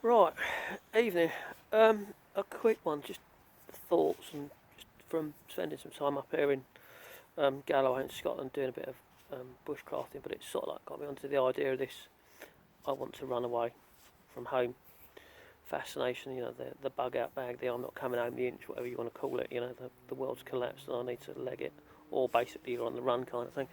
Right, evening. A quick one, just thoughts and just from spending some time up here in Galloway in Scotland doing a bit of bushcrafting, but it's sort of like got me onto the idea of this. I want to run away from home. Fascination, the bug out bag, the I'm not coming home the inch, whatever you want to call it. The world's collapsed and I need to leg it, or basically you're on the run kind of thing.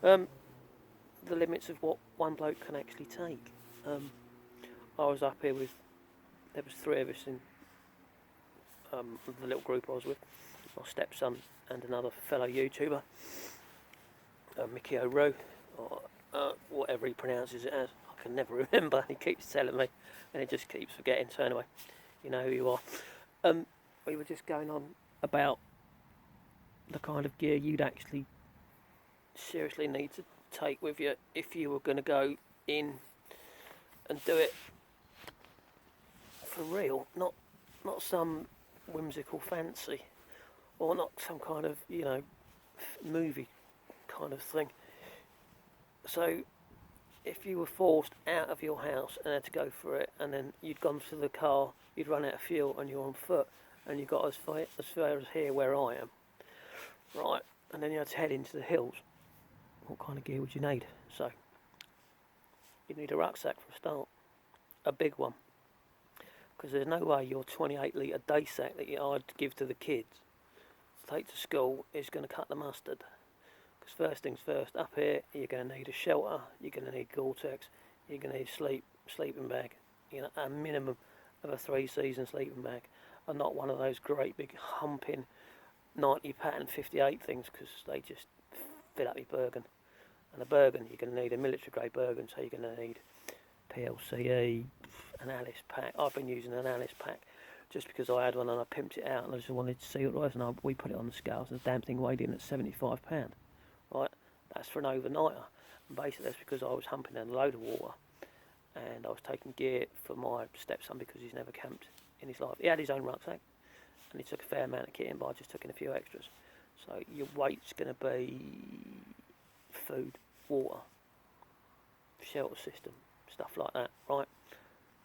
The limits of what one bloke can actually take. I was up here there was three of us in the little group I was with, my stepson and another fellow YouTuber, Mickey O'Roe, or whatever he pronounces it as. I can never remember. He keeps telling me, and he just keeps forgetting. So anyway, you know who you are. We were just going on about the kind of gear you'd actually seriously need to take with you if you were going to go in and do it for real, not some whimsical fancy, or not some kind of movie kind of thing. So if you were forced out of your house and had to go for it, and then you'd gone to the car, you'd run out of fuel and you're on foot, and you got as far as here where I am, right, and then you had to head into the hills, what kind of gear would you need? So you'd need a rucksack for a start, a big one, because there's no way your 28 litre day sack that I'd give to the kids to take to school is going to cut the mustard. Because first things first, up here you're going to need a shelter, you're going to need Gore-Tex, you're going to need sleeping bag, a minimum of a 3-season sleeping bag, and not one of those great big humping 90 pattern 58 things, because they just fill up your bergan. And a bergan, you're going to need a military grade bergan, so you're going to need PLCE, an Alice pack. I've been using an Alice pack just because I had one and I pimped it out and I just wanted to see what it was, and we put it on the scales and the damn thing weighed in at £75. Right, that's for an overnighter, and basically that's because I was humping in a load of water and I was taking gear for my stepson because he's never camped in his life. He had his own rucksack and he took a fair amount of kit in, but I just took in a few extras. So your weight's going to be food, water, shelter system, stuff like that, right?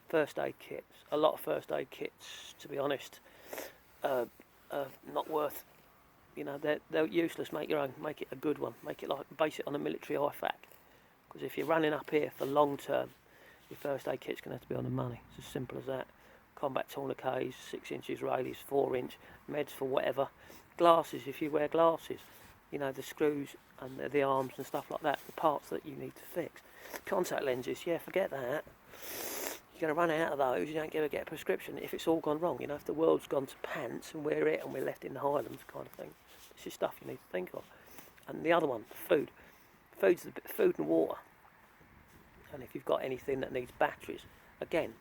First aid kits, a lot of first aid kits, to be honest, not worth, they're useless. Make your own, make it a good one, base it on a military IFAC, because if you're running up here for long term, your first aid kit's going to have to be on the money. It's as simple as that. Combat tourniquets, 6 inches radius, 4 inch, meds for whatever, glasses if you wear glasses, the screws and the arms and stuff like that, the parts that you need to fix. Contact lenses, yeah, forget that. You're going to run out of those, you don't ever get a prescription if it's all gone wrong. If the world's gone to pants and we're it and we're left in the Highlands kind of thing. This is stuff you need to think of. And the other one, food. Food and water. And if you've got anything that needs batteries, again,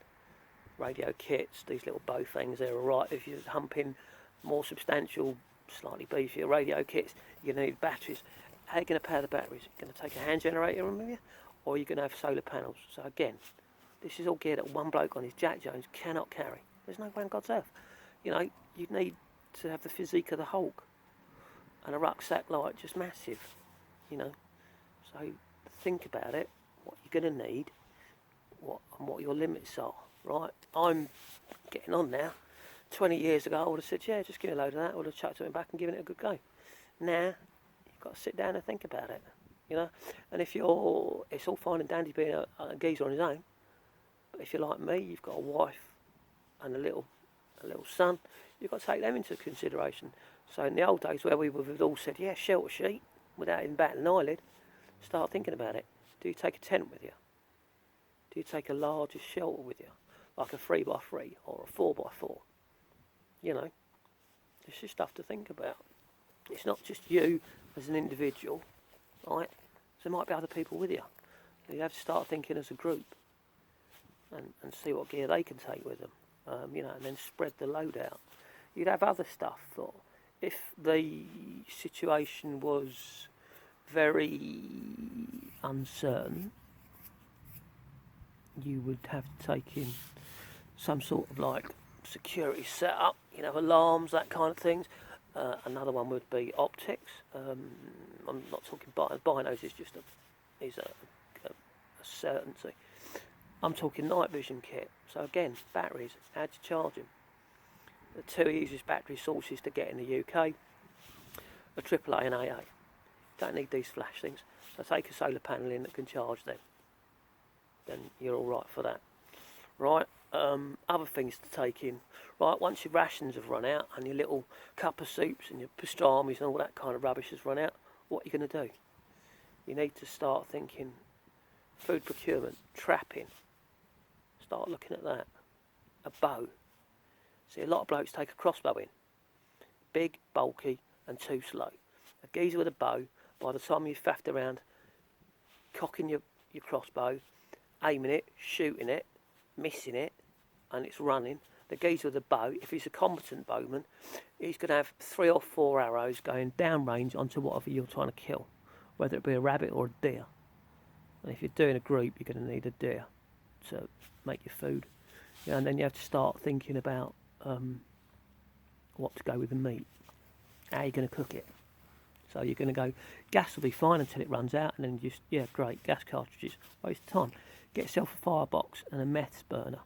radio kits, these little bow things, they're alright. If you're humping more substantial, slightly beefier radio kits, you're going to need batteries. How are you going to power the batteries? You're going to take a hand generator with you, or you're going to have solar panels. So again, this is all gear that one bloke on his Jack Jones cannot carry. There's no way on God's earth. You'd need to have the physique of the Hulk, and a rucksack like just massive. So think about it, what you're going to need, what your limits are. Right, I'm getting on now. 20 years ago, I would have said, yeah, just give me a load of that. I would have chucked it back and given it a good go. Now, you've got to sit down and think about it. And it's all fine and dandy being a geezer on his own. But if you're like me, you've got a wife and a little son, you've got to take them into consideration. So in the old days where we would have all said, yeah, shelter sheet, without even batting an eyelid, start thinking about it. Do you take a tent with you? Do you take a larger shelter with you? Like a 3x3 or a 4x4? This is stuff to think about. It's not just you as an individual, right? There might be other people with you. You have to start thinking as a group. And see what gear they can take with them, and then spread the load out. You'd have other stuff, or if the situation was very uncertain, you would have to take in some sort of security setup, alarms, that kind of things. Another one would be optics. I'm not talking binos, it's just a certainty. I'm talking night vision kit. So again, batteries, how do you charge them? The two easiest battery sources to get in the UK are AAA and AA. Don't need these flash things. So take a solar panel in that can charge them. Then you're all right for that. Right, other things to take in. Right, once your rations have run out and your little cup of soups and your pastrami's and all that kind of rubbish has run out, what are you going to do? You need to start thinking food procurement, trapping. Start looking at that. A bow. See, a lot of blokes take a crossbow in. Big, bulky and too slow. A geezer with a bow, by the time you've faffed around cocking your crossbow, aiming it, shooting it, missing it, and it's running, the geezer with the bow, if he's a competent bowman, he's going to have 3 or 4 arrows going downrange onto whatever you're trying to kill, whether it be a rabbit or a deer. And if you're doing a group, you're going to need a deer to make your food. And then you have to start thinking about what to go with the meat. How are you going to cook it? So you're going to go, gas will be fine until it runs out, and then just, yeah, great, gas cartridges, waste of time. Get yourself a firebox and a meth burner,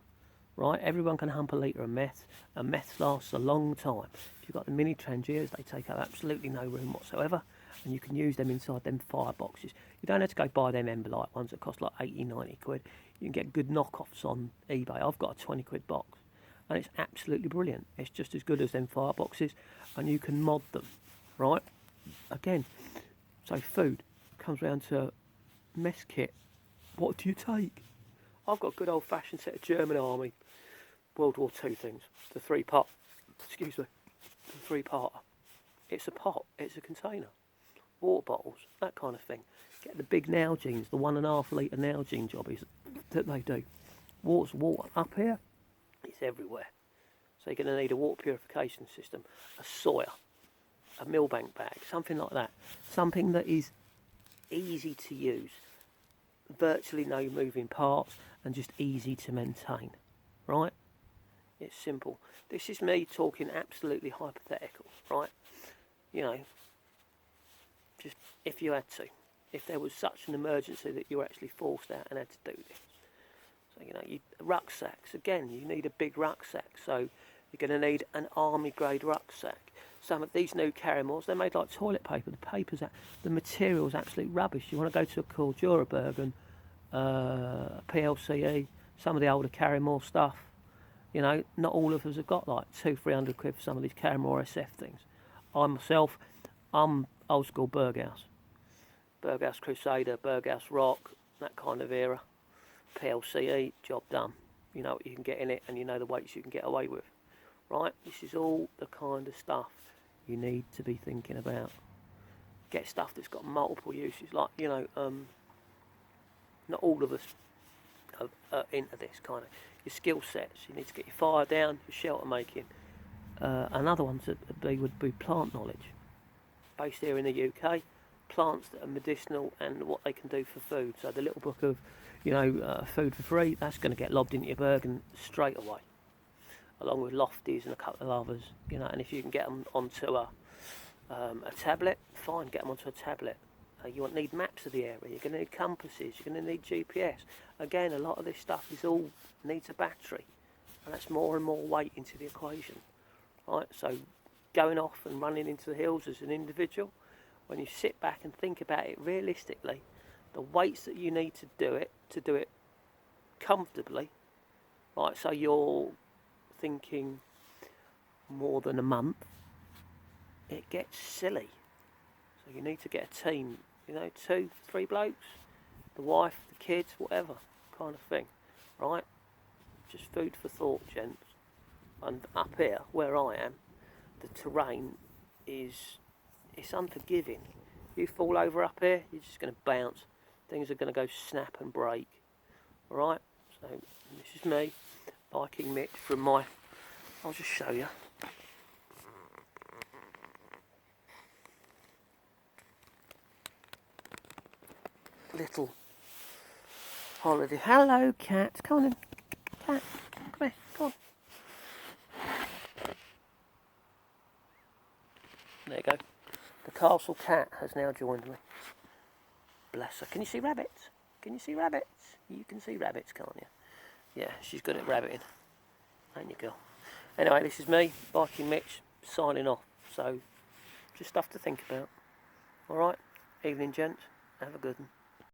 right? Everyone can hump a litre of meth, and meth lasts a long time. If you've got the mini Trangiers, they take up absolutely no room whatsoever, and you can use them inside them fireboxes. You don't have to go buy them Emberlight ones that cost like 80, 90 quid. You can get good knockoffs on eBay. I've got a 20 quid box, and it's absolutely brilliant. It's just as good as them fireboxes, and you can mod them, right? Again, so food comes round to mess kit. What do you take? I've got a good old-fashioned set of German Army World War II things. The three-parter. It's a pot. It's a container. Water bottles. That kind of thing. Get the big Nalgene's, the 1.5 litre Nalgene jobbies that they do. Water's water. Up here, it's everywhere. So you're going to need a water purification system, a Sawyer, a Millbank bag, something like that. Something that is easy to use, virtually no moving parts, and just easy to maintain, right? It's simple. This is me talking absolutely hypothetical, right? You know, just if you had to, if there was such an emergency that you were actually forced out and had to do this. So, you know, rucksacks, again, you need a big rucksack, so you're going to need an army grade rucksack. Some of these new Carrymores, they're made like toilet paper. The material's absolute rubbish. You want to go to a Cordura Bergan, PLCE, some of the older Carrymore stuff. You know, not all of us have got like 200-300 quid for some of these Carrymore SF things. I'm old school Berghaus Crusader, Berghaus Rock, that kind of era. PLCE, job done. You know what you can get in it, and you know the weights you can get away with. Right? This is all the kind of stuff you need to be thinking about. Get stuff that's got multiple uses, like, you know, not all of us are into this kind of. Your skill sets, you need to get your fire down, your shelter making. Another one would be plant knowledge. Based here in the UK, plants that are medicinal and what they can do for food. So the little book of, you know, food for free, that's going to get lobbed into your Bergen straight away, along with lofties and a couple of others, you know. And if you can get them onto a tablet, fine, get them onto a tablet. You won't need maps of the area, you're going to need compasses, you're going to need GPS. Again, a lot of this stuff needs a battery, and that's more and more weight into the equation, right? So going off and running into the hills as an individual, when you sit back and think about it realistically, the weights that you need to do it comfortably, right? So you're thinking more than a month, it gets silly. So you need to get a team, you know, 2-3 blokes, the wife, the kids, whatever kind of thing, right? Just food for thought, gents. And up here, where I am, the terrain it's unforgiving. You fall over up here, you're just going to bounce. Things are going to go snap and break. Alright, so this is me, biking Mitch from I'll just show you. Little holiday. Hello, cat. Come on in. Cat, come here. Come on. There you go. The castle cat has now joined me. Bless her. Can you see rabbits? Can you see rabbits? You can see rabbits, can't you? Yeah, she's good at rabbiting. Ain't you, girl? Anyway, this is me, Biking Mitch, signing off. So, just stuff to think about. Alright, evening gents, have a good one.